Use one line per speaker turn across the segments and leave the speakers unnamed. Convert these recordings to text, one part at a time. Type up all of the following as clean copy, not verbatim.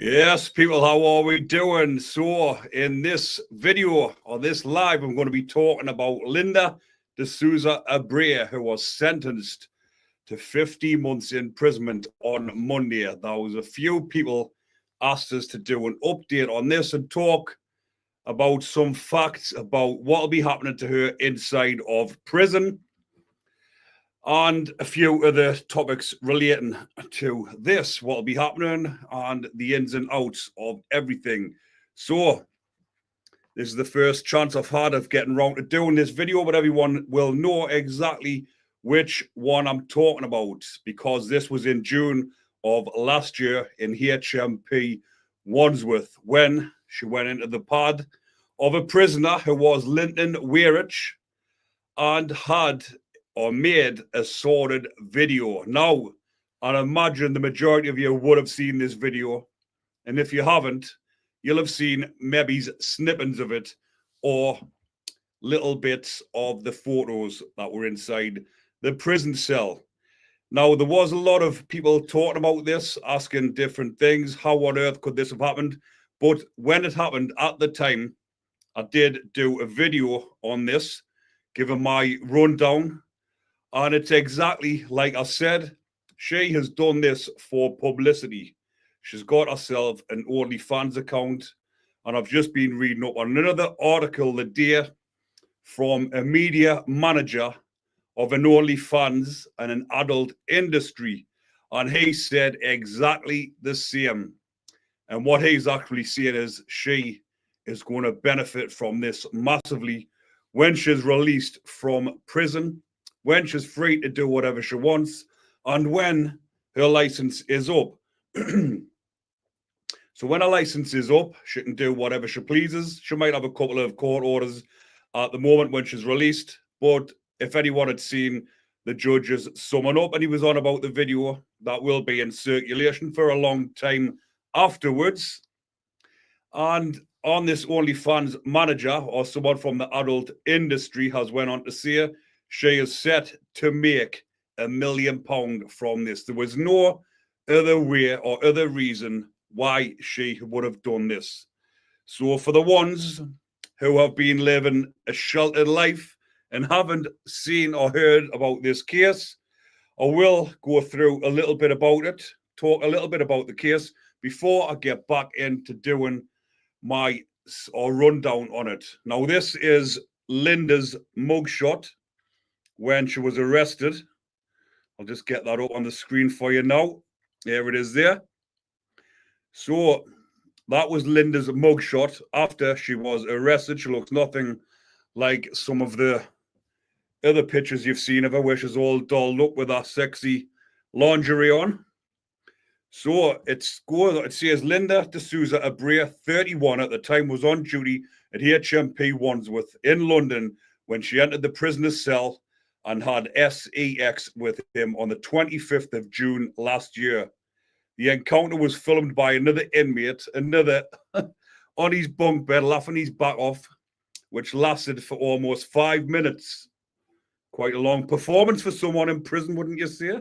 Yes, people, how are we doing? So, in this video or this live, I'm going to be talking about Linda D'Souza Abrea, who was sentenced to 50 months imprisonment on Monday. There was a few people asked us to do an update on this and talk about some facts about what will be happening to her inside of prison, and a few other topics relating to this, what will be happening, and the ins and outs of everything. So, this is the first chance I've had of getting around to doing this video, but everyone will know exactly which one I'm talking about, because this was in June of last year in HMP Wandsworth, when she went into the pad of a prisoner who was Linton Weirich and had or made a sordid video. Now, I imagine the majority of you would have seen this video, and if you haven't, you'll have seen maybe snippets of it or little bits of the photos that were inside the prison cell. Now, there was a lot of people talking about this, asking different things. How on earth could this have happened? But when it happened at the time, I did do a video on this, giving my rundown. And it's exactly like I said. She has done this for publicity. She's got herself an OnlyFans account. And I've just been reading up on another article today from a media manager of an OnlyFans and an adult industry. And he said exactly the same. And what he's actually saying is she is going to benefit from this massively when she's released from prison, when she's free to do whatever she wants, and when her license is up. So when her license is up, she can do whatever she pleases. She might have a couple of court orders at the moment when she's released, but if anyone had seen the judge's summing up, and he was on about the video that will be in circulation for a long time afterwards. And on this OnlyFans manager, or someone from the adult industry, has went on to say she is set to make £1 million from this. There was no other way or other reason why she would have done this. So for the ones who have been living a sheltered life and haven't seen or heard about this case, I will go through a little bit about it, talk a little bit about the case before I get back into doing my rundown on it. Now, this is Linda's mugshot when she was arrested. I'll just get that up on the screen for you now. There it is there. So that was Linda's mugshot after she was arrested. She looks nothing like some of the other pictures you've seen of her, where she's all dolled up with that sexy lingerie on. So it says Linda D'Souza Abrea, 31 at the time, was on duty at HMP Wandsworth in London when she entered the prisoner's cell and had sex with him on the 25th of June last year. The encounter was filmed by another inmate, on his bunk bed, laughing his back off, which lasted for almost 5 minutes. Quite a long performance for someone in prison, wouldn't you say?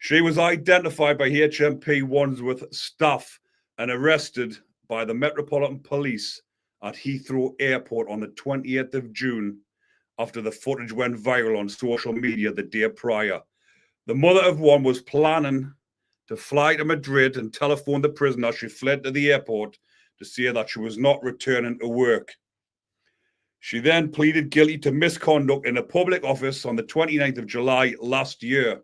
She was identified by HMP Wandsworth staff and arrested by the Metropolitan Police at Heathrow Airport on the 28th of June after the footage went viral on social media the day prior. The mother of one was planning to fly to Madrid and telephone the prisoner as she fled to the airport to say that she was not returning to work. She then pleaded guilty to misconduct in a public office on the 29th of July last year.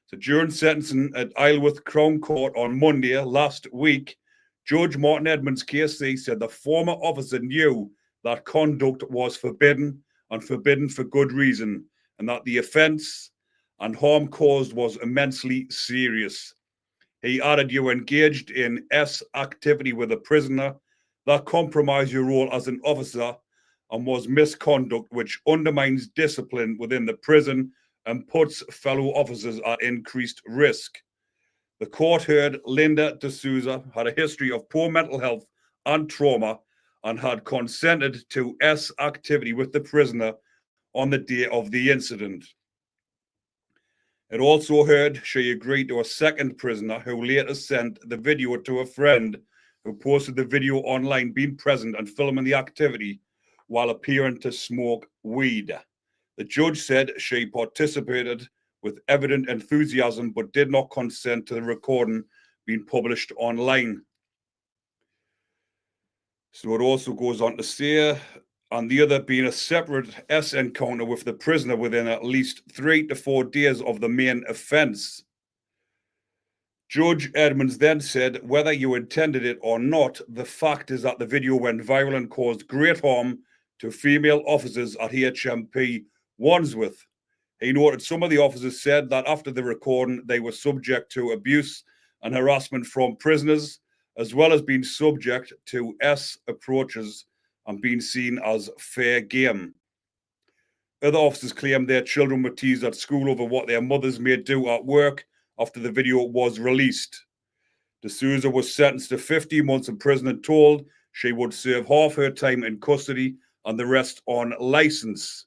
So during sentencing at Isleworth Crown Court on Monday last week, Judge Martin Edmonds KC said the former officer knew that conduct was forbidden and forbidden for good reason, and that the offence and harm caused was immensely serious. He added, "You engaged in activity with a prisoner that compromised your role as an officer and was misconduct which undermines discipline within the prison and puts fellow officers at increased risk." The court heard Linda D'Souza had a history of poor mental health and trauma and had consented to activity with the prisoner on the day of the incident. It also heard she agreed to a second prisoner who later sent the video to a friend who posted the video online being present and filming the activity while appearing to smoke weed. The judge said she participated with evident enthusiasm but did not consent to the recording being published online. So it also goes on to say, on the other being a separate S encounter with the prisoner within at least 3 to 4 days of the main offence. Judge Edmonds then said, whether you intended it or not, the fact is that the video went viral and caused great harm to female officers at HMP Wandsworth. He noted some of the officers said that after the recording, they were subject to abuse and harassment from prisoners, as well as being subject to S approaches and being seen as fair game. Other officers claimed their children were teased at school over what their mothers may do at work after the video was released. D'Souza was sentenced to 15 months in prison and told she would serve half her time in custody and the rest on license.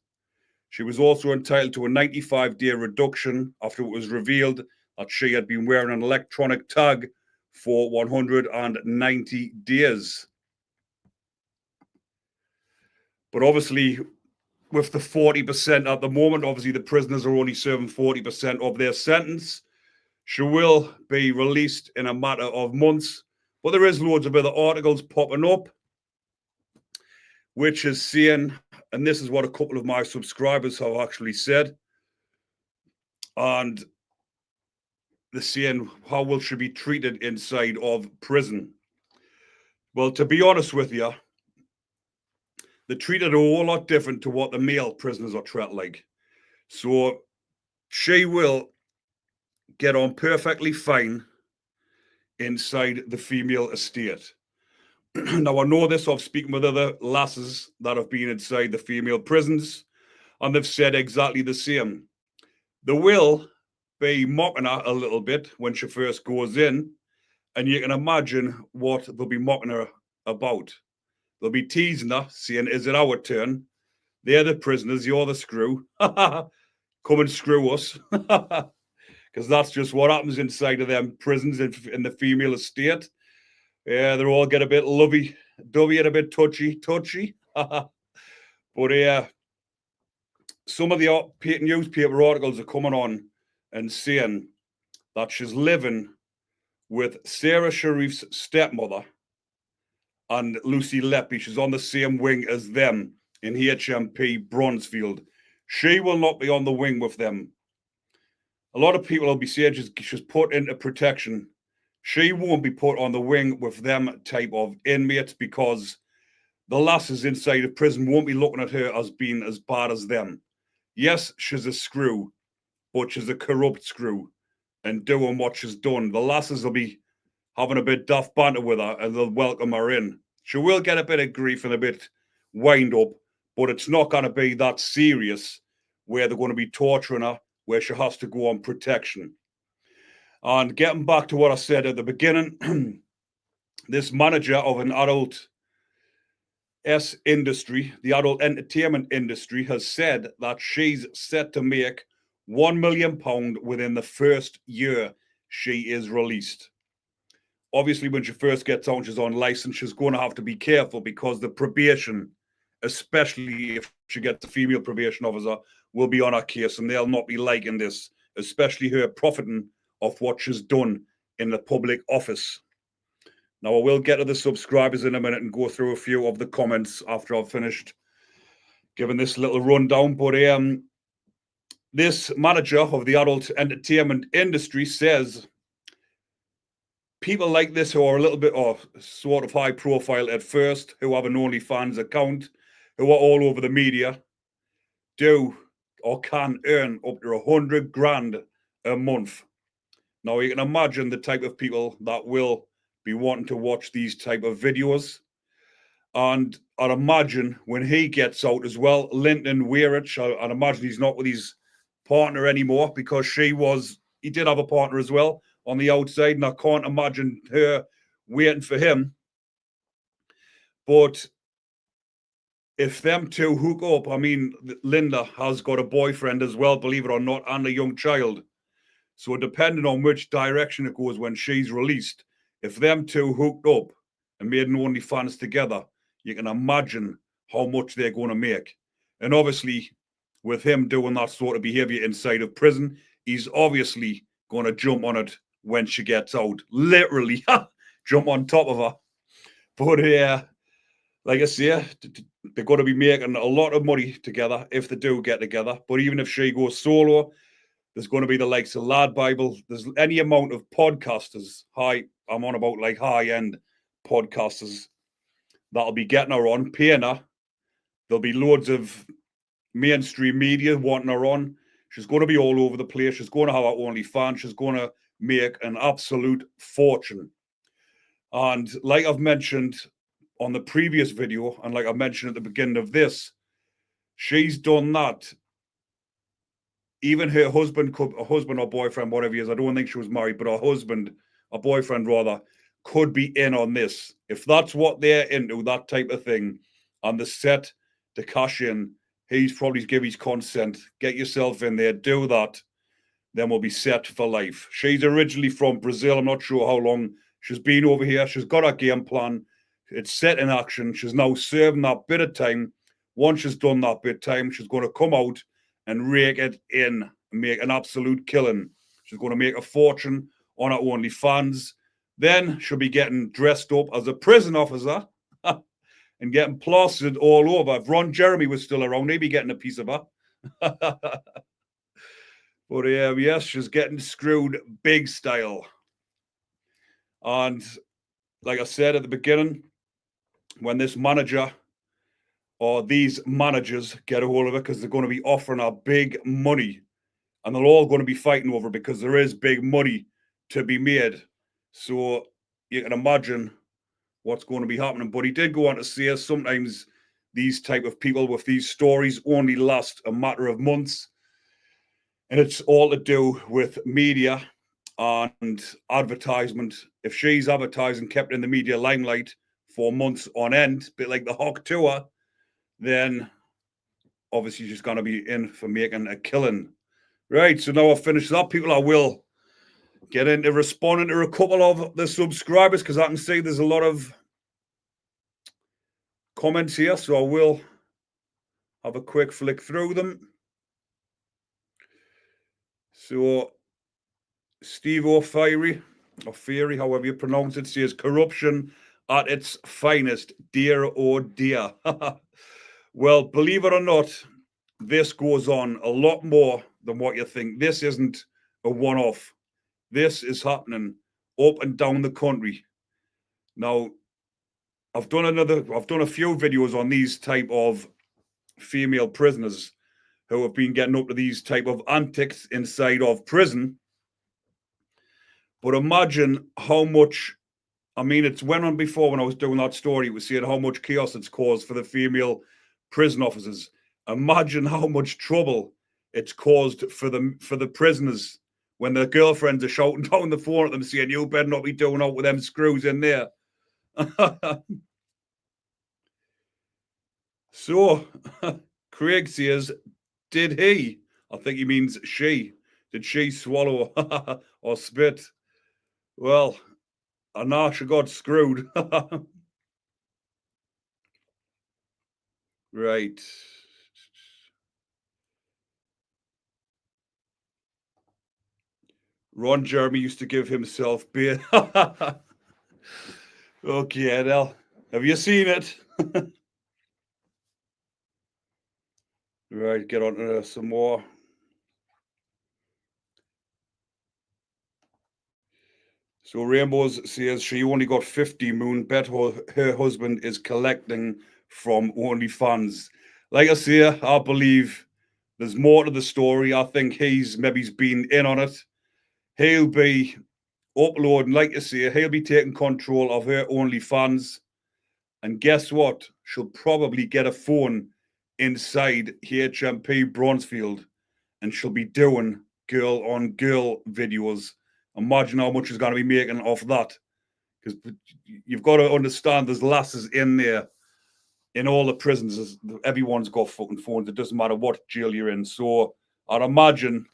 She was also entitled to a 95-day reduction after it was revealed that she had been wearing an electronic tag for 190 days. But obviously, with the 40% at the moment, obviously the prisoners are only serving 40% of their sentence. She will be released in a matter of months, but there is loads of other articles popping up, which is saying, and this is what a couple of my subscribers have actually said, and they're saying, how will she be treated inside of prison? Well, to be honest with you, they're treated a whole lot different to what the male prisoners are treated like. So she will get on perfectly fine inside the female estate. Now, I know this of speaking with other lasses that have been inside the female prisons, and they've said exactly the same. They will be mocking her a little bit when she first goes in, and you can imagine what they'll be mocking her about. They'll be teasing her, saying, is it our turn? They're the prisoners, you're the screw. Come and screw us. Because that's just what happens inside of them prisons in the female estate. Yeah, they all get a bit lovey-dovey and a bit touchy. But some of the newspaper articles are coming on and saying that she's living with Sarah Sharif's stepmother and Lucy Leppy. She's on the same wing as them in HMP Bronzefield. She will not be on the wing with them. A lot of people will be saying she's put into protection. She won't be put on the wing with them type of inmates because the lasses inside of prison won't be looking at her as being as bad as them. Yes, she's a screw, but she's a corrupt screw and doing what she's done. The lasses will be having a bit daft banter with her and they'll welcome her in. She will get a bit of grief and a bit wind up, but it's not going to be that serious where they're going to be torturing her, where she has to go on protection. And getting back to what I said at the beginning, this manager of an adult industry, the adult entertainment industry, has said that she's set to make £1 million within the first year she is released. Obviously, when she first gets out, she's on license, she's going to have to be careful because the probation, especially if she gets a female probation officer, will be on her case and they'll not be liking this, especially her profiting of what she's done in the public office. Now, I will get to the subscribers in a minute and go through a few of the comments after I've finished giving this little rundown. But this manager of the adult entertainment industry says people like this who are a little bit sort of high profile at first, who have an OnlyFans account, who are all over the media, do or can earn up to 100 grand a month. Now, you can imagine the type of people that will be wanting to watch these type of videos. And I'd imagine when he gets out as well, Linton Weirich, I'd imagine he's not with his partner anymore because he did have a partner as well on the outside, and I can't imagine her waiting for him. But if them two hook up, I mean, Linda has got a boyfriend as well, believe it or not, and a young child. So depending on which direction it goes when she's released, if them two hooked up and made an OnlyFans together, you can imagine how much they're going to make. And obviously, with him doing that sort of behavior inside of prison, he's obviously going to jump on it when she gets out. Literally, jump on top of her. But yeah, like I say, they're going to be making a lot of money together if they do get together. But even if she goes solo, there's going to be the likes of Lad Bible. There's any amount of podcasters. I'm on about like high-end podcasters that'll be getting her on, paying her. There'll be loads of mainstream media wanting her on. She's going to be all over the place. She's going to have her OnlyFans. She's going to make an absolute fortune. And like I've mentioned on the previous video, and like I mentioned at the beginning of this, she's done that. Even her husband or boyfriend, whatever he is, I don't think she was married, but her husband, or boyfriend rather, could be in on this. If that's what they're into, that type of thing, and the set to cash in, he's probably give his consent. Get yourself in there, do that, then we'll be set for life. She's originally from Brazil. I'm not sure how long she's been over here. She's got a game plan. It's set in action. She's now serving that bit of time. Once she's done that bit of time, she's going to come out and rake it in and make an absolute killing. She's going to make a fortune on her OnlyFans. Then she'll be getting dressed up as a prison officer and getting plastered all over. If Ron Jeremy was still around, he'd be getting a piece of her. But yes, she's getting screwed big style. And like I said at the beginning, when this manager or these managers get a hold of it, because they're going to be offering her big money, and they're all going to be fighting over it because there is big money to be made. So you can imagine what's going to be happening. But he did go on to say sometimes these type of people with these stories only last a matter of months. And it's all to do with media and advertisement. If she's advertising, kept in the media limelight for months on end, a bit like the Hawk Tour, then obviously she's going to be in for making a killing. Right, so now I've finished that. People, I will get into responding to a couple of the subscribers because I can see there's a lot of comments here, so I will have a quick flick through them. So Steve O'Fiery, or Fiery, however you pronounce it, says corruption at its finest, dear oh dear. Well, believe it or not, this goes on a lot more than what you think. This isn't a one-off. This is happening up and down the country. Now, I've done a few videos on these type of female prisoners who have been getting up to these type of antics inside of prison. But imagine how much, I mean, it's went on before when I was doing that story, it was saying how much chaos it's caused for the female prison officers. Imagine how much trouble it's caused for the prisoners when their girlfriends are shouting down the phone at them saying, you better not be doing out with them screws in there. So, Craig says, did he? I think he means she. Did she swallow or spit? Well, I know she got screwed. Right. Ron Jeremy used to give himself beer. Okay, Adele. Have you seen it? Right, get on to some more. So Rainbows says she only got 50 moon. Bet her husband is collecting from OnlyFans. Like I say, I believe there's more to the story. I think he's been in on it. He'll be uploading, like you say, he'll be taking control of her OnlyFans. And guess what? She'll probably get a phone inside HMP Bronzefield and she'll be doing girl on girl videos. Imagine how much she's going to be making off that. Because you've got to understand there's lasses in there, in all the prisons. Everyone's got fucking phones. It doesn't matter what jail you're in. So I'd imagine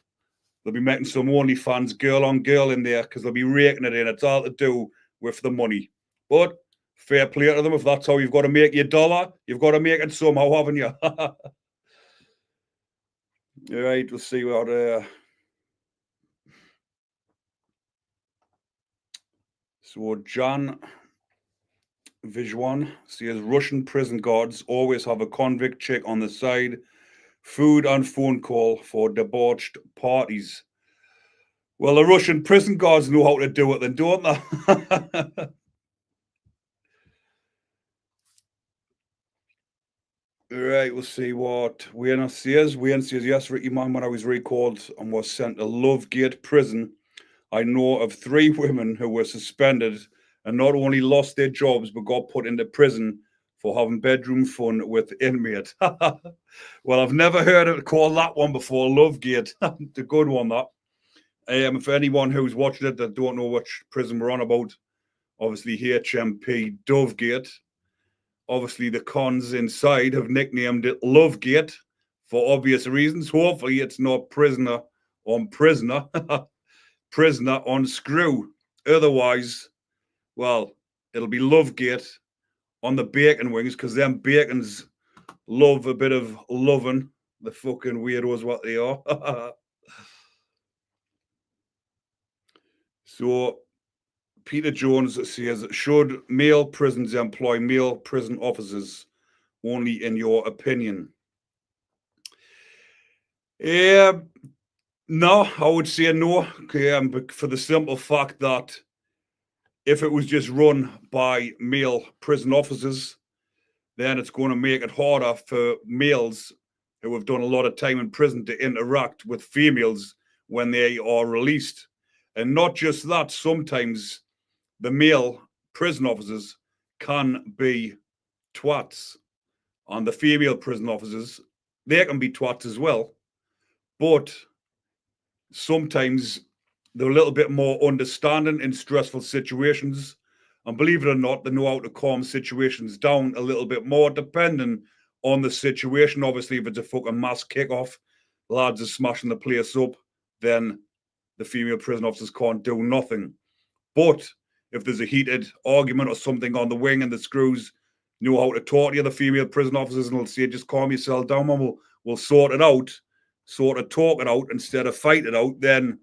They'll be making some OnlyFans girl on girl in there because they'll be raking it in. It's all to do with the money. But fair play to them. If that's how you've got to make your dollar, you've got to make it somehow, haven't you? All right, we'll see what. So Jan Vizwan says Russian prison guards always have a convict chick on the side, food and phone call for debauched parties. Well, the Russian prison guards know how to do it, then, don't they? Right, we'll see what Wayne says. Wayne says, yes, Ricky Man, when I was recalled and was sent to Lovegate prison, I know of 3 women who were suspended and not only lost their jobs, but got put into prison for having bedroom fun with inmates. Well, I've never heard it called that one before, Lovegate. It's a good one, that. For anyone who's watching it that don't know which prison we're on about, obviously HMP Dovegate. Obviously, the cons inside have nicknamed it Lovegate for obvious reasons. Hopefully, it's not prisoner on prisoner, prisoner on screw. Otherwise, well, it'll be Lovegate on the bacon wings because them bacons love a bit of loving. The fucking weirdos, what they are. So, Peter Jones says, should male prisons employ male prison officers? Only in your opinion? No, I would say no, for the simple fact that if it was just run by male prison officers, then it's going to make it harder for males who have done a lot of time in prison to interact with females when they are released. And not just that, sometimes the male prison officers can be twats, and the female prison officers, they can be twats as well. But sometimes they're a little bit more understanding in stressful situations. And believe it or not, they know how to calm situations down a little bit more, depending on the situation. Obviously, if it's a fucking mass kickoff, lads are smashing the place up, then the female prison officers can't do nothing. But if there's a heated argument or something on the wing and the screws know how to talk to the female prison officers and they'll say, just calm yourself down, and we'll sort it out, sort of talk it out instead of fight it out, then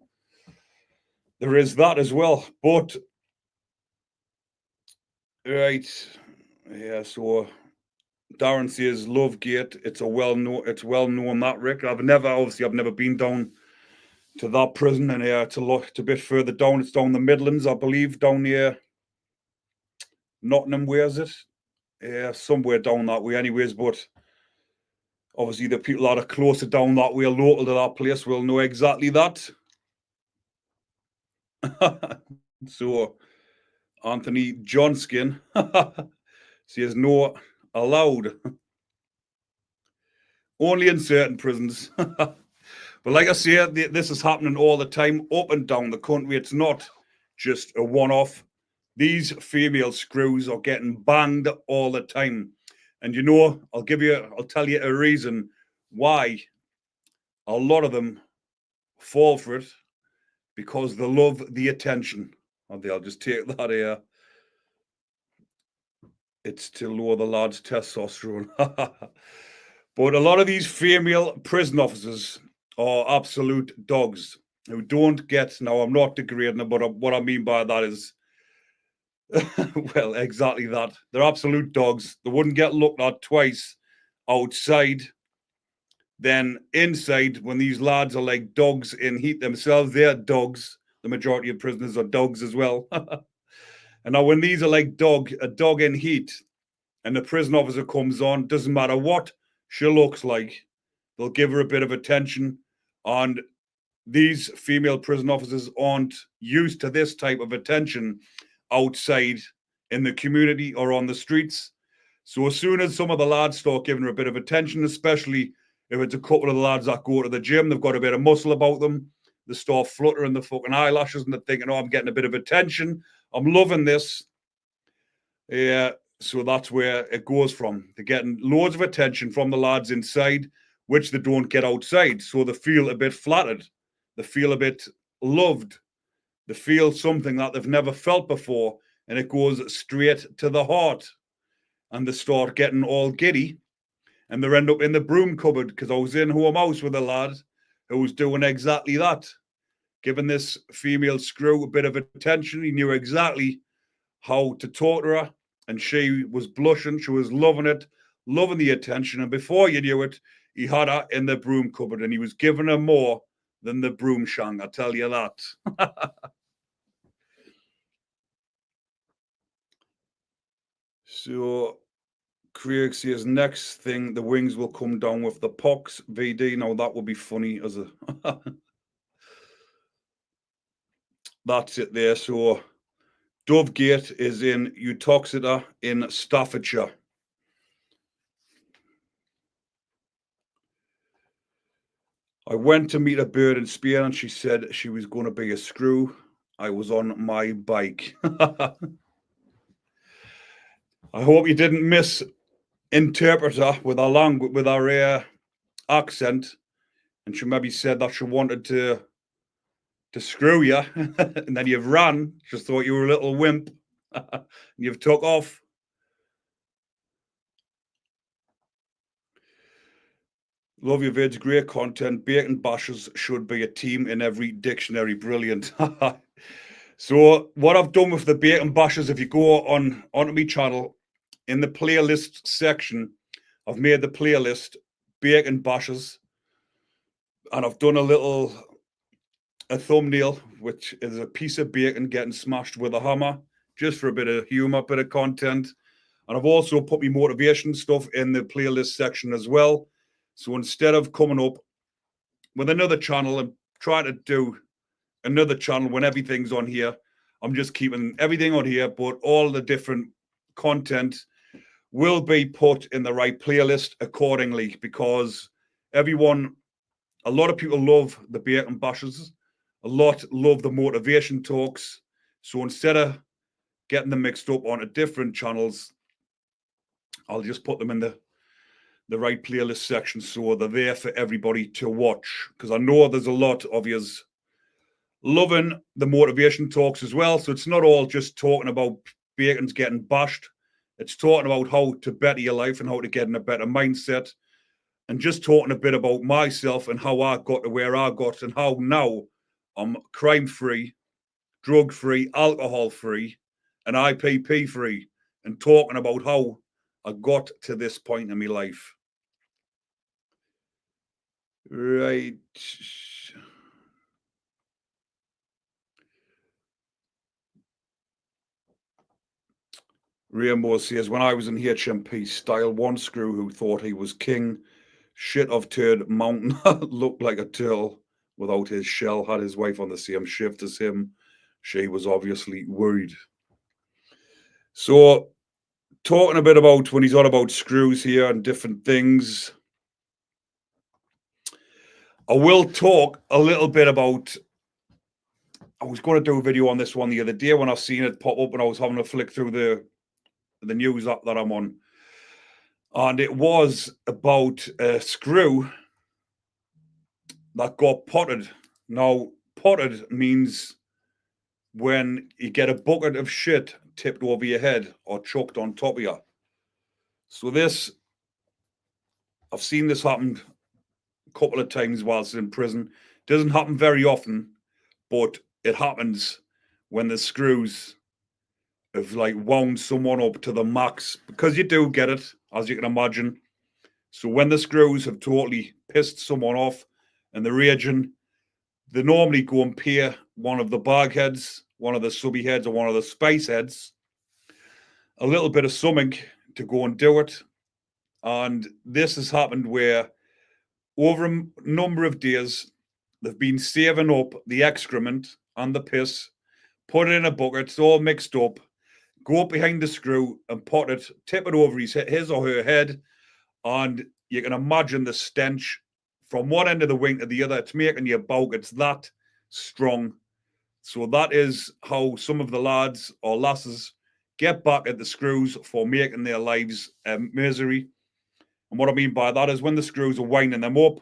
there is that as well. But right, yeah, so Darren says Lovegate, it's well known that, Rick. I've never been down to that prison, and it's a bit further down. It's down the Midlands, I believe, down near Nottingham. Where is it? Yeah, somewhere down that way anyways, but obviously the people that are closer down that way, local to that place, will know exactly that. So Anthony Johnskin says no allowed. Only in certain prisons. But like I say, this is happening all the time, up and down the country. It's not just a one-off. These female screws are getting banged all the time. And I'll tell you a reason why a lot of them fall for it, because they love the attention. I'll just take that here. It's to lower the lad's testosterone. But a lot of these female prison officers are absolute dogs who don't get, now I'm not degrading them, but what I mean by that is, well, exactly that. They're absolute dogs. They wouldn't get looked at twice outside, then inside, when these lads are like dogs in heat themselves. They're dogs. The majority of prisoners are dogs as well. And now when these are like a dog in heat, and the prison officer comes on, doesn't matter what she looks like, they'll give her a bit of attention. And these female prison officers aren't used to this type of attention outside in the community or on the streets. So as soon as some of the lads start giving her a bit of attention, especially if it's a couple of the lads that go to the gym, they've got a bit of muscle about them, they start fluttering the fucking eyelashes and they're thinking, oh, I'm getting a bit of attention, I'm loving this. Yeah, so that's where it goes from. They're getting loads of attention from the lads inside, which they don't get outside. So they feel a bit flattered. they feel a bit loved, they feel something that they've never felt before, and it goes straight to the heart. And they start getting all giddy, and they end up in the broom cupboard, because I was in home house with a lad who was doing exactly that, giving this female screw a bit of attention. He knew exactly how to talk to her, and she was blushing. She was loving it, loving the attention. And before you knew it, he had her in the broom cupboard, and he was giving her more than the broom shank, I tell you that. So Craig says next thing the wings will come down with the pox VD. Now that would be funny as a that's it there. So Dovegate is in Uttoxeter in Staffordshire. I went to meet a bird in Spain and she said she was going to be a screw. I was on my bike. I hope you didn't misinterpret her with our accent, and she maybe said that she wanted to screw you, and then you've ran. Just thought you were a little wimp, and you've took off. Love your vids, great content. Bacon bashers should be a team in every dictionary. Brilliant. So what I've done with the bacon bashers, if you go onto my channel, in the playlist section, I've made the playlist bacon bashers, and I've done a thumbnail, which is a piece of bacon getting smashed with a hammer, just for a bit of humor, bit of content. And I've also put my motivation stuff in the playlist section as well. So instead of coming up with another channel and trying to do another channel when everything's on here, I'm just keeping everything on here, but all the different content will be put in the right playlist accordingly, because a lot of people love the bacon bashes, a lot love the motivation talks. So instead of getting them mixed up onto different channels, I'll just put them in the right playlist section, so they're there for everybody to watch, because I know there's a lot of yous loving the motivation talks as well. So it's not all just talking about bacon's getting bashed. It's talking about how to better your life and how to get in a better mindset, and just talking a bit about myself and how I got to where I got, and how now I'm crime-free, drug-free, alcohol-free, and IPP-free, and talking about how I got to this point in my life. Right. Rainbow says, when I was in HMP style, one screw who thought he was king, shit of turd mountain, looked like a turtle without his shell, had his wife on the same shift as him. She was obviously worried. So, talking a bit about when he's on about screws here and different things, I will talk a little bit about. I was going to do a video on this one the other day when I seen it pop up, and I was having a flick through the news app that I'm on, and it was about a screw that got potted. Now, potted means when you get a bucket of shit tipped over your head or chucked on top of you. So I've seen this happen a couple of times whilst in prison. Doesn't happen very often, but it happens when the screws have like wound someone up to the max, because you do get it, as you can imagine. So when the screws have totally pissed someone off and they're raging, they normally go and pay one of the bag heads, one of the subby heads, or one of the spice heads a little bit of something to go and do it. And this has happened where over a number of days, they've been saving up the excrement and the piss, put it in a bucket, it's all mixed up, go up behind the screw and pot it, tip it over his or her head, and you can imagine the stench from one end of the wing to the other. It's making you bowk. It's that strong. So that is how some of the lads or lasses get back at the screws for making their lives misery. And what I mean by that is when the screws are winding them up,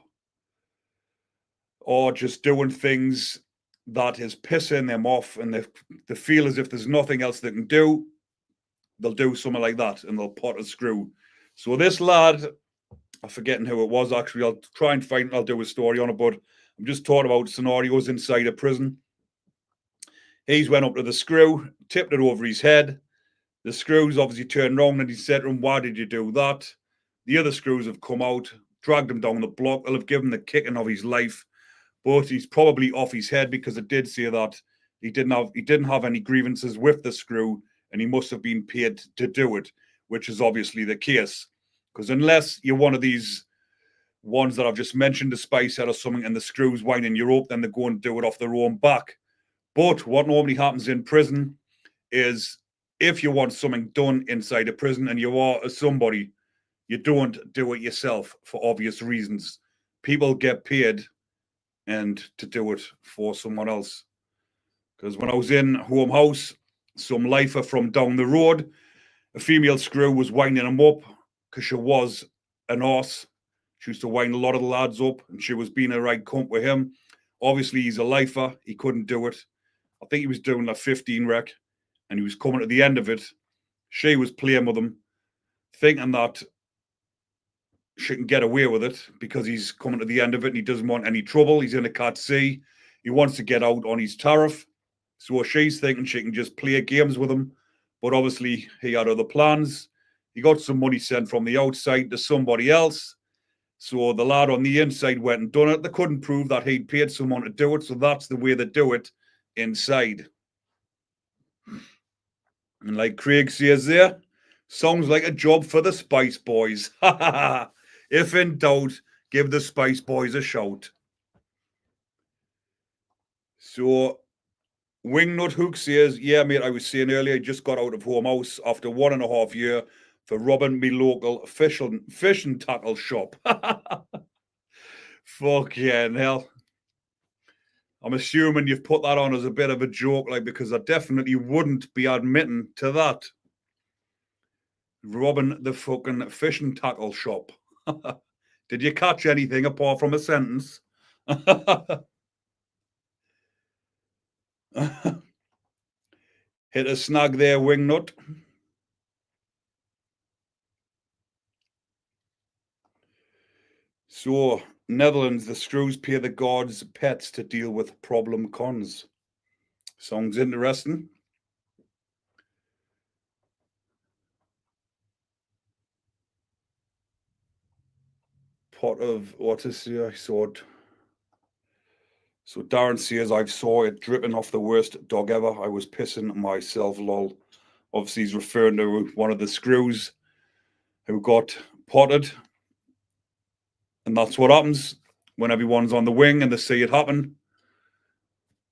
or just doing things that is pissing them off, and they feel as if there's nothing else they can do, they'll do something like that and they'll pot a screw. So this lad, I'm forgetting who it was actually. I'll try and find. I'll do a story on it, but I'm just talking about scenarios inside a prison. He's went up to the screw, tipped it over his head. The screws obviously turned round and he said to him, "Why did you do that?" The other screws have come out, dragged him down the block. They'll have given the kicking of his life, but he's probably off his head because it did say that he didn't have any grievances with the screw, and he must have been paid to do it, which is obviously the case. Because unless you're one of these ones that I've just mentioned, the spice head or something, and the screws winding you up, then they go and do it off their own back. But what normally happens in prison is if you want something done inside a prison and you are somebody, you don't do it yourself for obvious reasons. People get paid and to do it for someone else. Because when I was in Home House, some lifer from down the road, a female screw was winding him up because she was an arse. She used to wind a lot of the lads up and she was being a right cunt with him. Obviously, he's a lifer. He couldn't do it. I think he was doing a 15 rec and he was coming to the end of it. She was playing with him, thinking that she can get away with it because he's coming to the end of it and he doesn't want any trouble. He's in a Cat C. He wants to get out on his tariff. So she's thinking she can just play games with him. But obviously, he had other plans. He got some money sent from the outside to somebody else. So the lad on the inside went and done it. They couldn't prove that he'd paid someone to do it. So that's the way they do it inside. And like Craig says there, sounds like a job for the Spice Boys. If in doubt, give the Spice Boys a shout. So Wingnut Hook says, "Yeah, mate, I was saying earlier, I just got out of Home House after 1.5 years for robbing me local fishing tackle shop." Fucking hell. I'm assuming you've put that on as a bit of a joke, like, because I definitely wouldn't be admitting to that. Robbing the fucking fishing tackle shop. Did you catch anything apart from a sentence? Hit a snag there, Wingnut. So, Netherlands, the screws pay the guards' pets to deal with problem cons. Sounds interesting. Pot of what is here? I saw it. So Darren says, "I've saw it dripping off the worst dog ever. I was pissing myself, lol." Obviously, he's referring to one of the screws who got potted. And that's what happens when everyone's on the wing and they see it happen.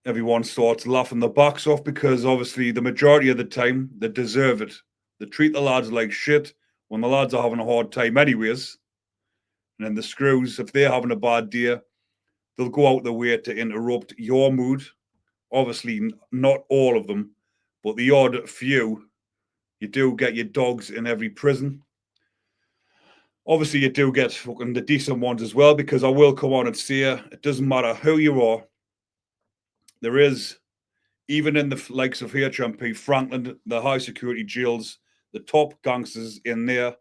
Everyone starts laughing their backs off because obviously the majority of the time they deserve it. They treat the lads like shit when the lads are having a hard time anyways. And then the screws, if they're having a bad day, they'll go out their way to interrupt your mood. Obviously, not all of them, but the odd few. You do get your dogs in every prison. Obviously, you do get fucking the decent ones as well, because I will come on and say it doesn't matter who you are. There is, even in the likes of HMP Franklin, the high security jails, the top gangsters in there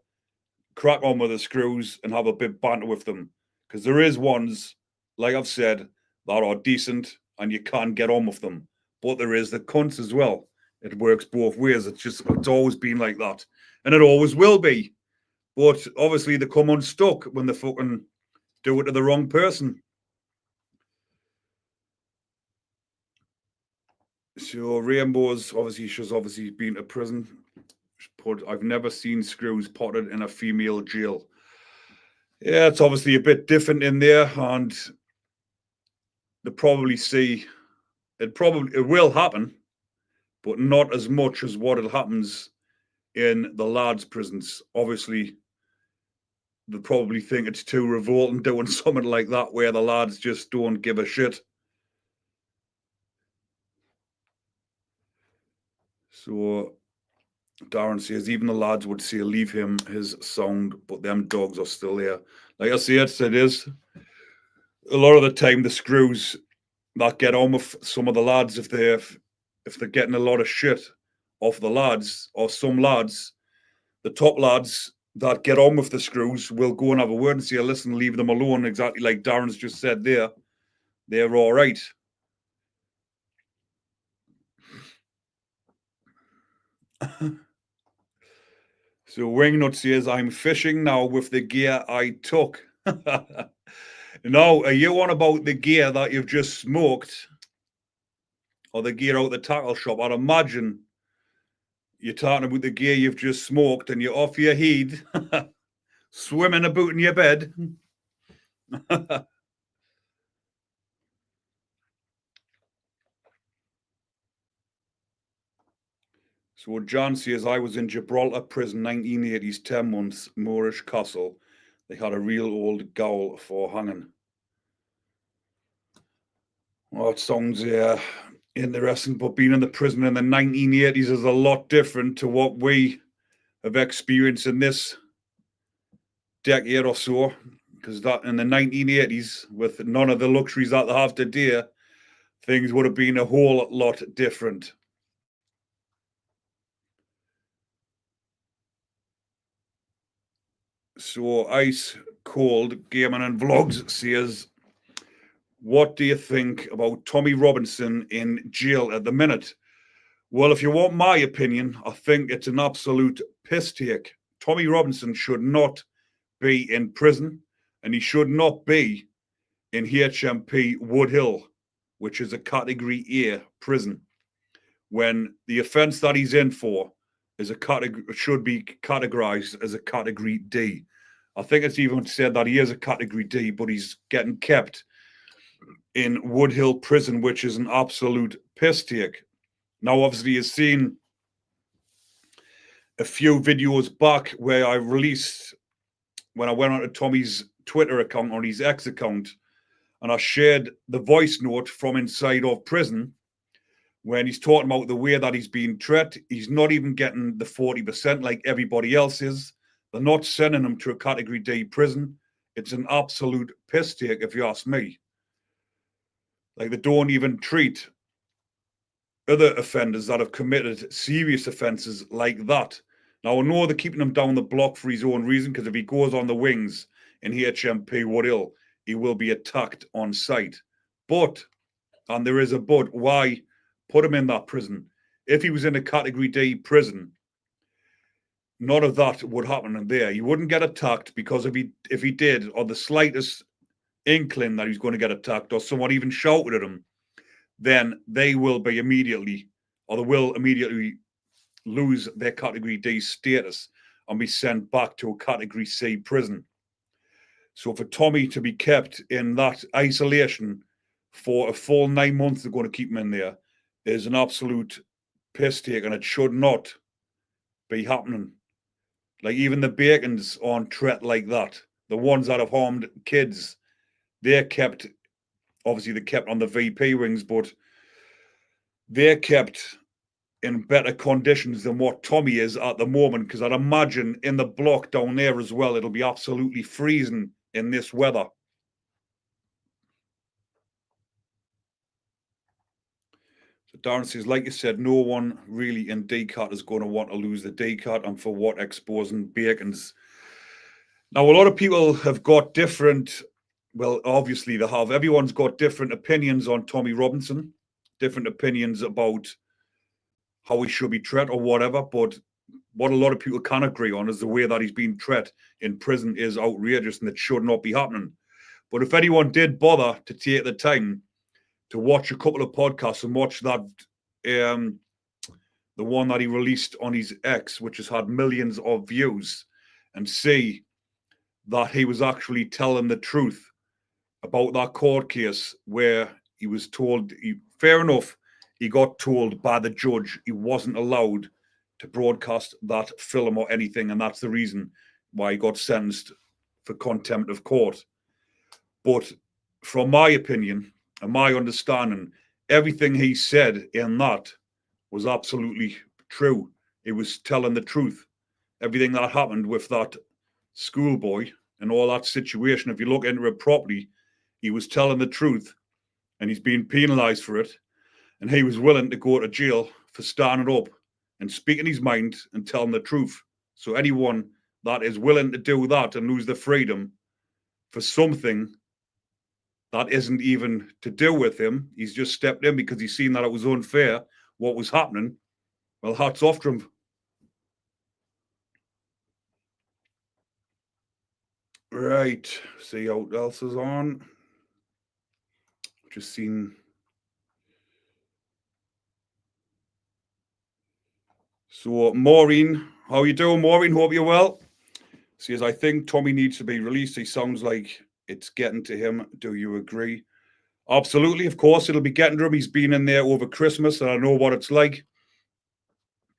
crack on with the screws and have a bit banter with them. Because there is ones, like I've said, that are decent and you can get on with them. But there is the cunts as well. It works both ways. It's always been like that. And it always will be. But obviously they come unstuck when they fucking do it to the wrong person. So Rainbows, obviously, she's obviously been to prison. But I've never seen screws potted in a female jail. Yeah, it's obviously a bit different in there, and they probably see it will happen, but not as much as what it happens in the lads' prisons. Obviously, they probably think it's too revolting doing something like that where the lads just don't give a shit. So Darren says even the lads would say leave him his sound, but them dogs are still there. Like I say, it is. a lot of the time the screws that get on with some of the lads, if they're getting a lot of shit off the lads, or some lads, the top lads that get on with the screws will go and have a word and say, listen, leave them alone, exactly like Darren's just said there. They're all right. So Wingnut says, I'm fishing now with the gear I took. Now, are you on about the gear that you've just smoked, or the gear out the tackle shop? I'd imagine you're talking about the gear you've just smoked and you're off your head, swimming about in your bed. So John says, I was in Gibraltar prison, 1980s, 10 months, Moorish castle. They had a real old gaol for hanging. Well, it sounds interesting, but being in the prison in the 1980s is a lot different to what we have experienced in this decade or so. Because that in the 1980s, with none of the luxuries that they have today, things would have been a whole lot different. So Ice Cold Gaming and Vlogs says, what do you think about Tommy Robinson in jail at the minute? Well, if you want my opinion, I think it's an absolute piss take. Tommy Robinson should not be in prison, and he should not be in HMP Woodhill, which is a Category A prison, when the offence that he's in for is should be categorised as a Category D. I think it's even said that he is a Category D, but he's getting kept in Woodhill prison, which is an absolute piss take. Now, obviously, you've seen a few videos back where I released, when I went onto Tommy's Twitter account, on his X account, and I shared the voice note from inside of prison when he's talking about the way that he's being treated. He's not even getting the 40% like everybody else is. They're not sending him to a Category D prison. It's an absolute piss take, if you ask me. Like, they don't even treat other offenders that have committed serious offences like that. Now, I know they're keeping him down the block for his own reason, because if he goes on the wings in HMP Woodhill, he will be attacked on sight. But, and there is a but, why put him in that prison? If he was in a Category D prison, none of that would happen in there. He wouldn't get attacked, because if he did, or the slightest inkling that he's going to get attacked, or someone even shouted at him, then they will immediately lose their Category D status and be sent back to a Category C prison. So for Tommy to be kept in that isolation for a full 9 months, they're going to keep him in there, is an absolute piss take, and it should not be happening. Like, even the Bacons aren't treated like that. The ones that have harmed kids, they're kept, obviously they're kept on the VP wings, but they're kept in better conditions than what Tommy is at the moment, because I'd imagine in the block down there as well, it'll be absolutely freezing in this weather. So Darren says, like you said, no one really in D-Cat is going to want to lose the D-Cat, and for what, exposing Bacons. Now, a lot of people have got different, well, obviously they have, everyone's got different opinions on Tommy Robinson, different opinions about how he should be treated or whatever, but what a lot of people can agree on is the way that he's being treated in prison is outrageous, and it should not be happening. But if anyone did bother to take the time to watch a couple of podcasts and watch that, the one that he released on his X, which has had millions of views, and see that he was actually telling the truth about that court case where he was told, fair enough, he got told by the judge he wasn't allowed to broadcast that film or anything, and that's the reason why he got sentenced for contempt of court. But from my opinion and my understanding, everything he said in that was absolutely true. He was telling the truth. Everything that happened with that schoolboy and all that situation, if you look into it properly, he was telling the truth and he's being penalised for it. And he was willing to go to jail for standing up and speaking his mind and telling the truth. So anyone that is willing to do that and lose their freedom for something that isn't even to do with him, he's just stepped in because he's seen that it was unfair what was happening. Well, hats off to him. Right, see what else is on. Just seen. So, Maureen, how you doing, Maureen? Hope you're well. Says, I think Tommy needs to be released. He sounds like it's getting to him. Do you agree? Absolutely, of course, it'll be getting to him. He's been in there over Christmas, and I know what it's like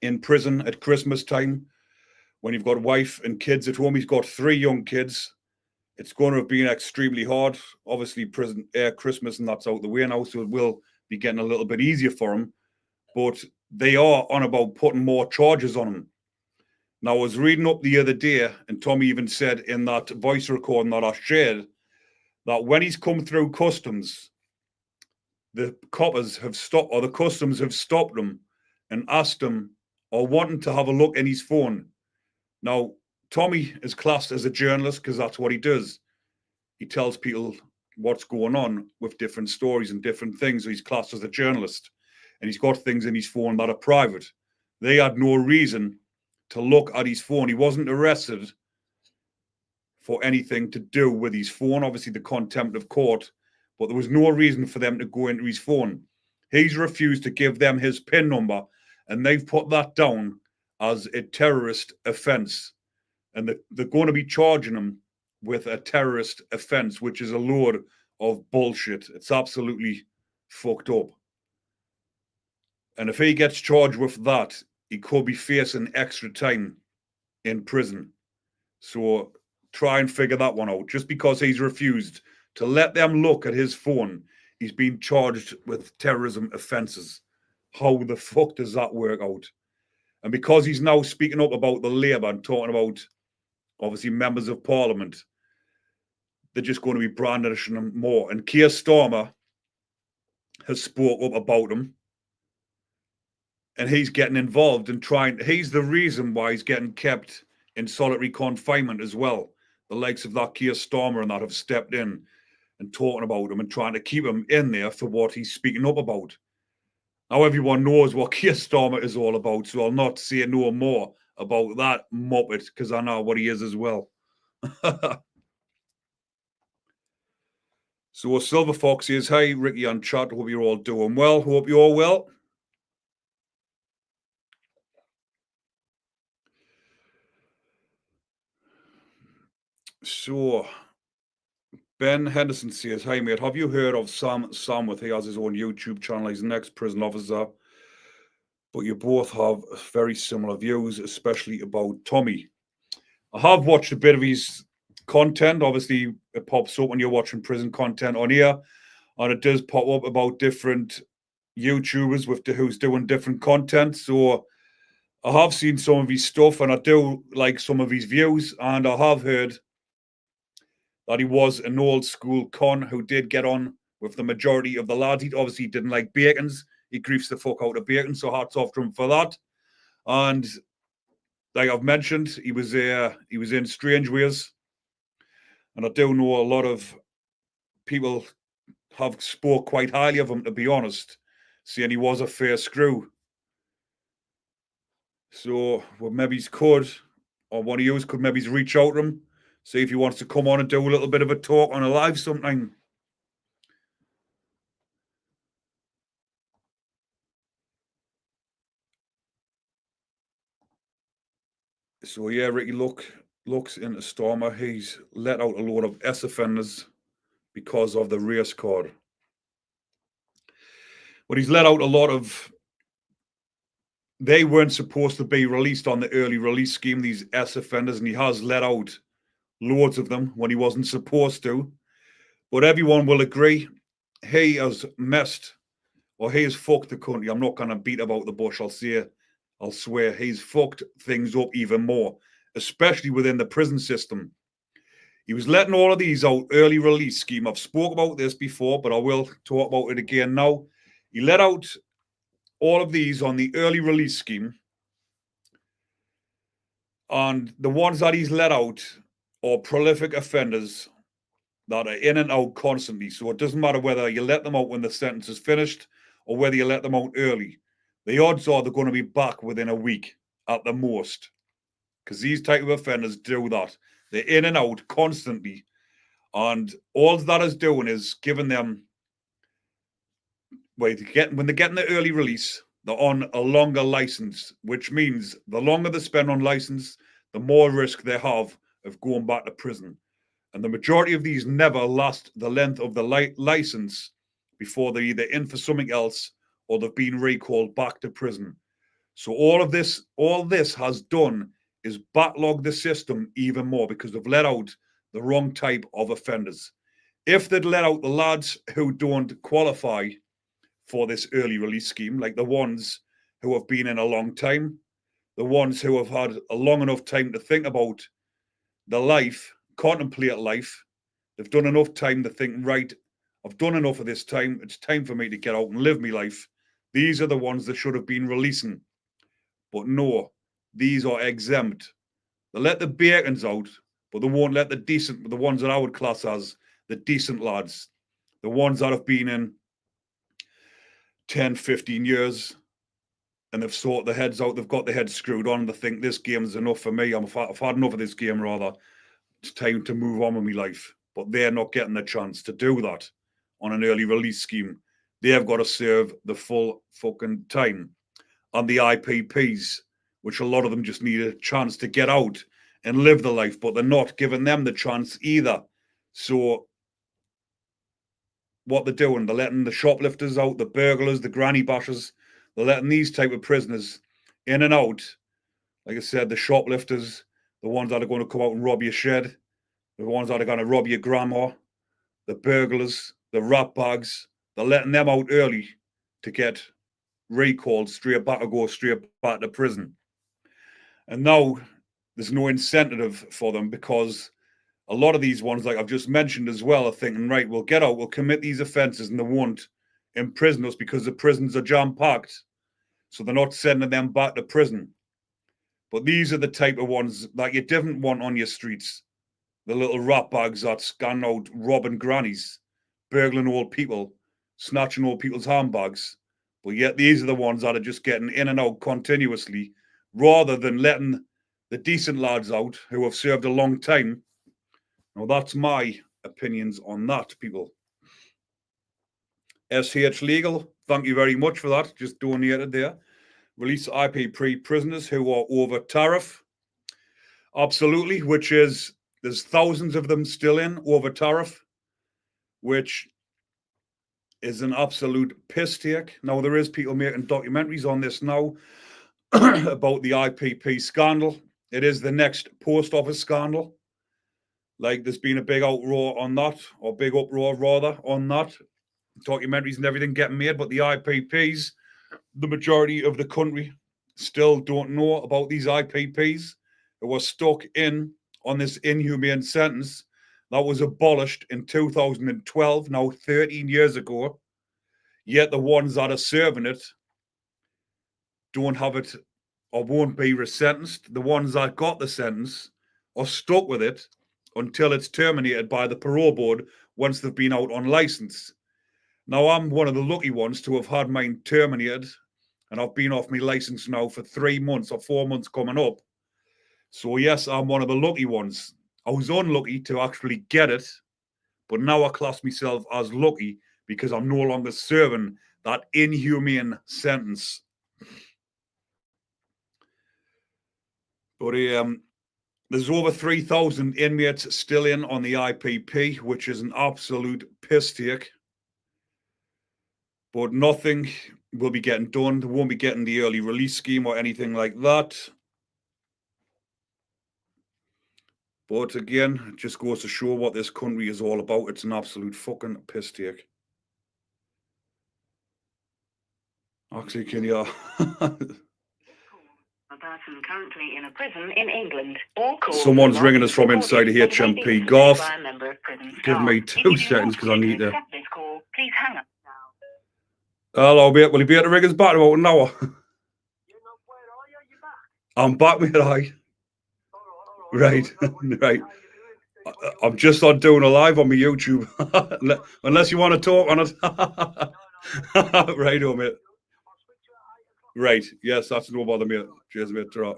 in prison at Christmas time when you've got a wife and kids at home. He's got 3 young kids. It's going to have been extremely hard. Obviously, prison Christmas and that's out the way now, so it will be getting a little bit easier for him. But they are on about putting more charges on him. Now, I was reading up the other day, and Tommy even said in that voice recording that I shared that when he's come through customs, the coppers have stopped, or the customs have stopped him and asked him or wanting to have a look in his phone. Now, Tommy is classed as a journalist because that's what he does. He tells people what's going on with different stories and different things. So he's classed as a journalist, and he's got things in his phone that are private. They had no reason to look at his phone. He wasn't arrested for anything to do with his phone, obviously the contempt of court, but there was no reason for them to go into his phone. He's refused to give them his PIN number, and they've put that down as a terrorist offence. And they're going to be charging him with a terrorist offence, which is a load of bullshit. It's absolutely fucked up. And if he gets charged with that, he could be facing extra time in prison. So try and figure that one out. Just because he's refused to let them look at his phone, he's been charged with terrorism offences. How the fuck does that work out? And because he's now speaking up about the Labour and talking about, obviously, members of Parliament, they're just going to be brandishing him more. And Keir Starmer has spoke up about him. And he's getting involved and he's the reason why he's getting kept in solitary confinement as well. The likes of that Keir Starmer and that have stepped in and talking about him and trying to keep him in there for what he's speaking up about. Now everyone knows what Keir Starmer is all about, so I'll not say no more about that muppet because I know what he is as well. So Silver Fox says, hey, Ricky and chat, hope you're all doing well. Hope you're all well. So Ben Henderson says, hey mate, have you heard of Sam Samworth? He has his own YouTube channel. He's an ex-prison officer. But you both have very similar views, especially about Tommy. I have watched a bit of his content. Obviously, it pops up when you're watching prison content on here. And it does pop up about different YouTubers who's doing different content. So I have seen some of his stuff and I do like some of his views. And I have heard that he was an old school con who did get on with the majority of the lads. He obviously didn't like bacons. He griefs the fuck out of bacon, so hats off to him for that. And like I've mentioned, he was in Strange Ways, and I do know a lot of people have spoke quite highly of him, to be honest, saying he was a fair screw. So well, maybe he could, or one of you could maybe reach out to him, see if he wants to come on and do a little bit of a talk on a live sometime. So yeah, Ricky looks into Stormer. He's let out a load of S offenders because of the race card. But he's let out a lot of. They weren't supposed to be released on the early release scheme, these S offenders, and he has let out loads of them when he wasn't supposed to. But everyone will agree he has messed, or he has fucked the country. I'm not going to beat about the bush. I'll swear he's fucked things up even more, especially within the prison system. He was letting all of these out early release scheme. I've spoke about this before, but I will talk about it again now. He let out all of these on the early release scheme. And the ones that he's let out are prolific offenders that are in and out constantly. So it doesn't matter whether you let them out when the sentence is finished or whether you let them out early. The odds are they're going to be back within a week at the most, because these type of offenders do that. They're in and out constantly. And all that is doing is giving them, when they're getting the early release, they're on a longer license, which means the longer they spend on license, the more risk they have of going back to prison. And the majority of these never last the length of the license before they're either in for something else or they've been recalled back to prison. So all this has done is backlog the system even more, because they've let out the wrong type of offenders. If they'd let out the lads who don't qualify for this early release scheme, like the ones who have been in a long time, the ones who have had a long enough time to think about the life, contemplate life, they've done enough time to think, right, I've done enough of this time, it's time for me to get out and live my life. These are the ones that should have been releasing. But no, these are exempt. They let the bacons out, but they won't let the ones that I would class as the decent lads, the ones that have been in 10, 15 years, and they've sorted their heads out, they've got their heads screwed on, and they think this game is enough for me, I've had enough of this game, rather. It's time to move on with my life. But they're not getting the chance to do that on an early release scheme. They have got to serve the full fucking time. And the IPPs, which a lot of them just need a chance to get out and live the life, but they're not giving them the chance either. So what they're doing, they're letting the shoplifters out, the burglars, the granny bashers, they're letting these type of prisoners in and out. Like I said, the shoplifters, the ones that are going to come out and rob your shed, the ones that are going to rob your grandma, the burglars, the rat bags, they're letting them out early to get recalled straight back to prison. And now there's no incentive for them, because a lot of these ones, like I've just mentioned as well, are thinking, right, we'll get out, we'll commit these offences, and they won't imprison us because the prisons are jam-packed. So they're not sending them back to prison. But these are the type of ones that you didn't want on your streets. The little rat bags that scan out robbing grannies, burgling old people, snatching old people's handbags. But yet these are the ones that are just getting in and out continuously, rather than letting the decent lads out who have served a long time. Now, that's my opinions on that, people. SH Legal, thank you very much for that. Just donated there. Release IPP prisoners who are over tariff. Absolutely, which is, there's thousands of them still in over tariff, which is an absolute piss take. Now, there is people making documentaries on this now about the IPP scandal. It is the next post office scandal. Like, there's been a big outroar on that, or big uproar rather on that. Documentaries and everything getting made, but the IPPs, the majority of the country still don't know about these IPPs who were stuck in on this inhumane sentence that was abolished in 2012, now 13 years ago. Yet the ones that are serving it don't have it or won't be resentenced. The ones that got the sentence are stuck with it until it's terminated by the parole board once they've been out on license. Now, I'm one of the lucky ones to have had mine terminated, and I've been off my license now for 3 months or 4 months coming up. So, yes, I'm one of the lucky ones. I was unlucky to actually get it, but now I class myself as lucky because I'm no longer serving that inhumane sentence. But there's over 3,000 inmates still in on the IPP, which is an absolute piss take. But nothing will be getting done. They won't be getting the early release scheme or anything like that. But again, it just goes to show what this country is all about. It's an absolute fucking piss take. Actually, can you...
person currently in a prison in England. All calls
Someone's
are
ringing us from
recorded
inside of
and may be
HMP.
listened to
Garth,
by a member of prison
give
staff.
me
If
2
you do
seconds
not
because I
wish
need to.
accept this call, please hang up now.
Hello, mate. Will you be able to ring us back in about an hour? I'm back, mate. Right, right. I'm just on doing a live on my YouTube. Unless you want to talk on it. Right, oh, mate. Right, yes, that's no bother, mate. Cheers, mate. Ta-ra.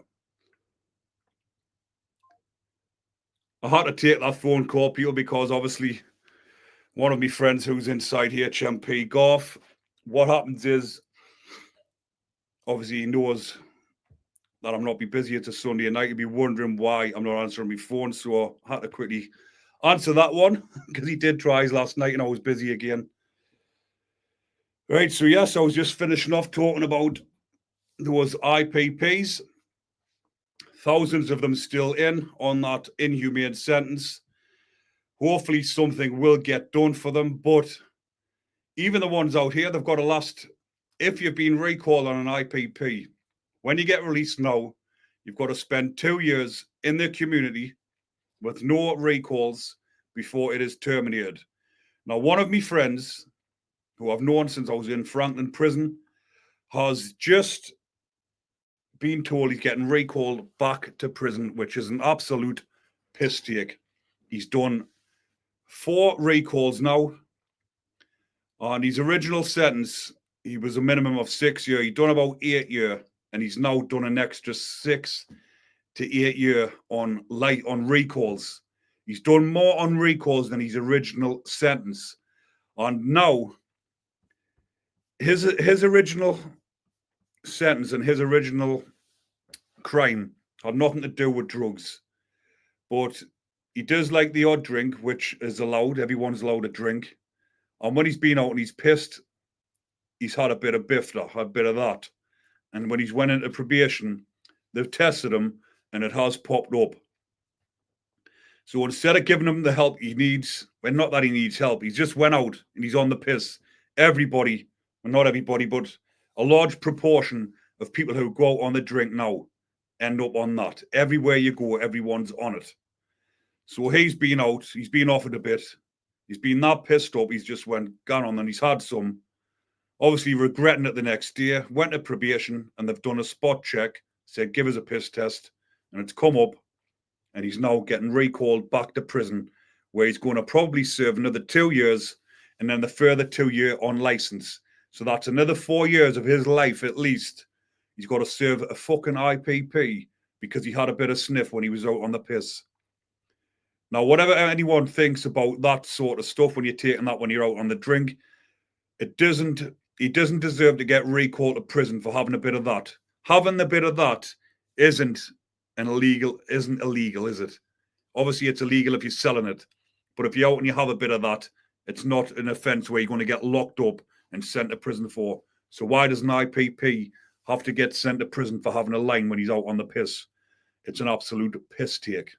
I had to take that phone call, people, because obviously one of my friends who's inside here, HMP, Garth, what happens is, obviously he knows that I'm not be busy. It's a Sunday night. He'd be wondering why I'm not answering my phone, so I had to quickly answer that one because he did try his last night and I was busy again. Right, so yes, I was just finishing off talking about those IPPs. Thousands of them still in on that inhumane sentence. Hopefully something will get done for them, but even the ones out here, they've got to last. If you've been recalled on an IPP, when you get released now, you've got to spend 2 years in the community with no recalls before it is terminated. Now, one of my friends, who I've known since I was in Franklin prison, has just been told he's getting recalled back to prison, which is an absolute piss take. He's done 4 recalls now. On his original sentence, he was a minimum of 6 years. He'd done about 8 years, and he's now done an extra 6 to 8 years on recalls. He's done more on recalls than his original sentence. And now, his original sentence and his original crime had nothing to do with drugs. But he does like the odd drink, which is allowed. Everyone's allowed to drink. And when he's been out and he's pissed, he's had a bit of bifter, a bit of that. And when he's went into probation, they've tested him and it has popped up. So instead of giving him the help he needs, well, not that he needs help, he's just went out and he's on the piss. Everybody, well, not everybody, but a large proportion of people who go out on the drink now end up on that. Everywhere you go, everyone's on it. So he's been out, he's been offered a bit. He's been that pissed up, he's just went, gone on and he's had some. Obviously regretting it the next day, went to probation and they've done a spot check, said, give us a piss test. And it's come up and he's now getting recalled back to prison where he's going to probably serve another 2 years and then the further 2 year on license. So that's another 4 years of his life at least. He's got to serve a fucking IPP because he had a bit of sniff when he was out on the piss. Now, whatever anyone thinks about that sort of stuff when you're taking that when you're out on the drink, he doesn't deserve to get recalled to prison for having a bit of that. Having a bit of that isn't illegal, is it? Obviously, it's illegal if you're selling it. But if you're out and you have a bit of that, it's not an offence where you're going to get locked up and sent to prison for. So why does an IPP have to get sent to prison for having a line when he's out on the piss? It's an absolute piss take.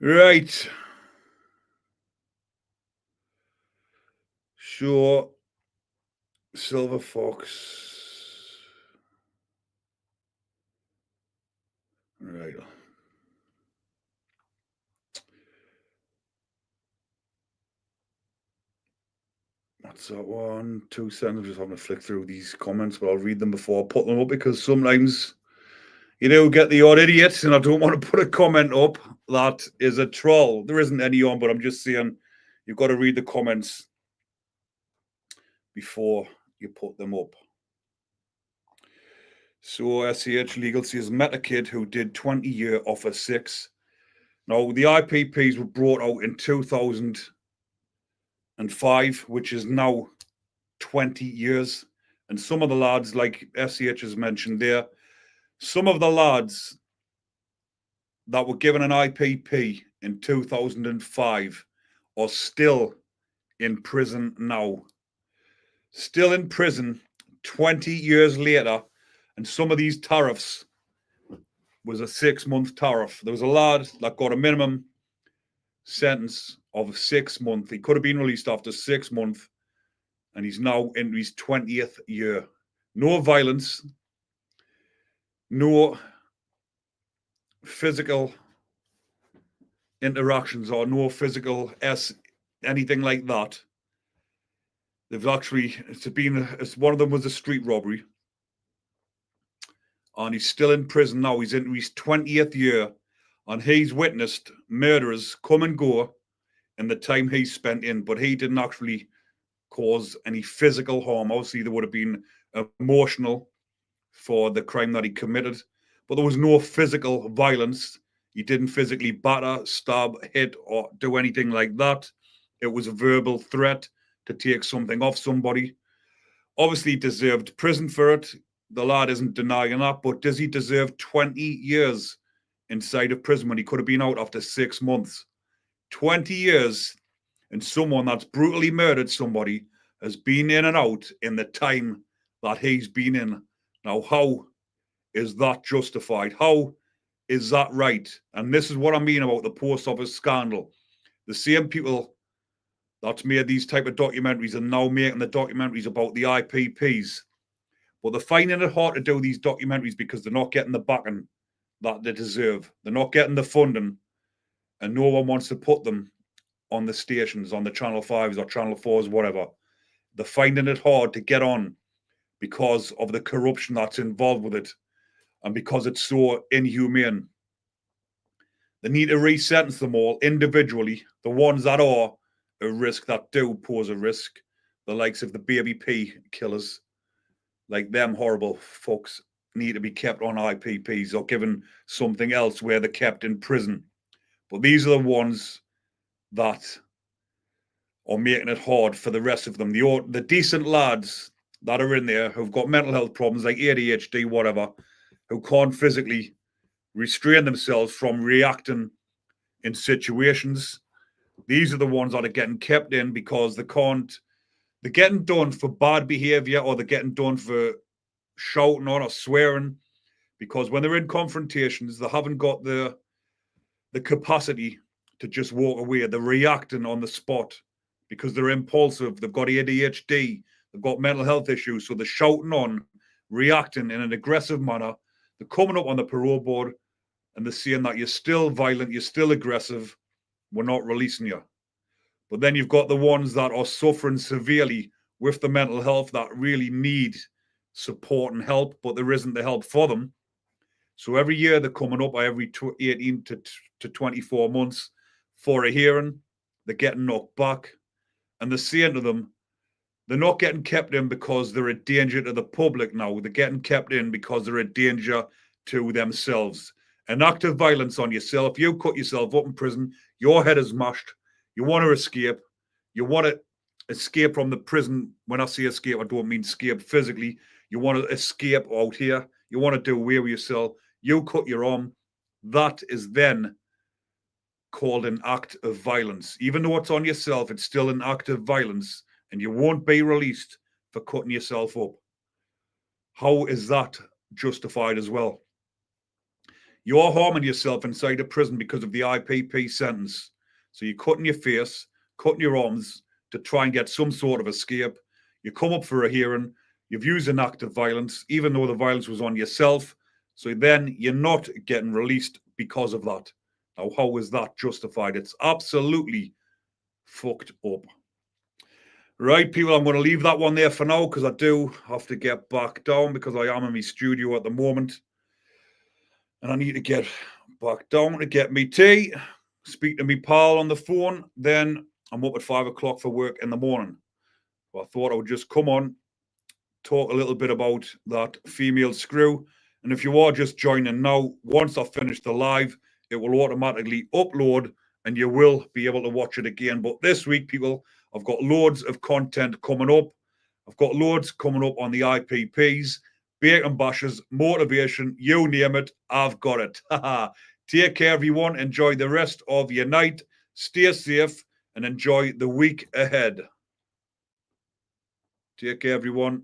Right. Sure. Silver Fox. Right. That's that one. 2 seconds. I'm just having to flick through these comments, but I'll read them before I put them up because sometimes you do get the odd idiot, and I don't want to put a comment up that is a troll. There isn't any on, but I'm just saying you've got to read the comments before you put them up. So SCH Legal says, met a kid who did 20 year off a 6. Now, the IPPs were brought out in 2005, which is now 20 years. And some of the lads, like SCH has mentioned there, some of the lads that were given an IPP in 2005 are still in prison now. Still in prison 20 years later. And some of these tariffs was a 6-month tariff. There was a lad that got a minimum sentence of 6 months. He could have been released after 6 months, and he's now in his 20th year. no violence, no physical interactions or no physical anything like that. They've actually, it's one of them was a street robbery. And he's still in prison now. He's into his 20th year. And he's witnessed murderers come and go in the time he spent in. But he didn't actually cause any physical harm. Obviously, there would have been emotional for the crime that he committed. But there was no physical violence. He didn't physically batter, stab, hit, or do anything like that. It was a verbal threat to take something off somebody. Obviously, he deserved prison for it. The lad isn't denying that, but does he deserve 20 years inside of prison when he could have been out after 6 months? 20 years, and someone that's brutally murdered somebody has been in and out in the time that he's been in. Now, how is that justified? How is that right? And this is what I mean about the post office scandal. The same people that's made these type of documentaries are now making the documentaries about the IPPs. But they're finding it hard to do these documentaries because they're not getting the backing that they deserve. They're not getting the funding, and no one wants to put them on the stations, on the Channel 5s or Channel 4s, whatever. They're finding it hard to get on because of the corruption that's involved with it and because it's so inhumane. They need to re-sentence them all individually, the ones that are a risk, that do pose a risk, the likes of the baby P killers. Like them horrible folks need to be kept on IPPs or given something else where they're kept in prison. But these are the ones that are making it hard for the rest of them. The decent lads that are in there who've got mental health problems like ADHD, whatever, who can't physically restrain themselves from reacting in situations. These are the ones that are getting kept in because they're getting done for bad behavior or they're getting done for shouting on or swearing, because when they're in confrontations, they haven't got the capacity to just walk away. They're reacting on the spot because they're impulsive. They've got ADHD. They've got mental health issues. So they're shouting on, reacting in an aggressive manner. They're coming up on the parole board and they're saying that you're still violent, you're still aggressive, we're not releasing you. But then you've got the ones that are suffering severely with the mental health that really need support and help, but there isn't the help for them. So every year they're coming up by every 18 to 24 months for a hearing. They're getting knocked back. And they're saying to them, they're not getting kept in because they're a danger to the public now. They're getting kept in because they're a danger to themselves. An act of violence on yourself. You cut yourself up in prison. Your head is mashed. You want to escape. You want to escape from the prison. When I say escape, I don't mean escape physically. You want to escape out here. You want to do away with yourself. You cut your arm. That is then called an act of violence. Even though it's on yourself, it's still an act of violence, and you won't be released for cutting yourself up. How is that justified as well? You're harming yourself inside a prison because of the IPP sentence. So you're cutting your face, cutting your arms to try and get some sort of escape. You come up for a hearing. You've used an act of violence, even though the violence was on yourself. So then you're not getting released because of that. Now, how is that justified? It's absolutely fucked up. Right, people, I'm going to leave that one there for now because I do have to get back down because I am in my studio at the moment. And I need to get back down to get me tea, speak to me pal on the phone. Then I'm up at 5 o'clock for work in the morning. So I thought I would just come on, talk a little bit about that female screw. And if you are just joining now, once I finish the live, it will automatically upload and you will be able to watch it again. But this week, people, I've got loads of content coming up. I've got loads coming up on the IPPs, bacon bashes, motivation, you name it, I've got it. Take care, everyone. Enjoy the rest of your night. Stay safe and enjoy the week ahead. Take care, everyone.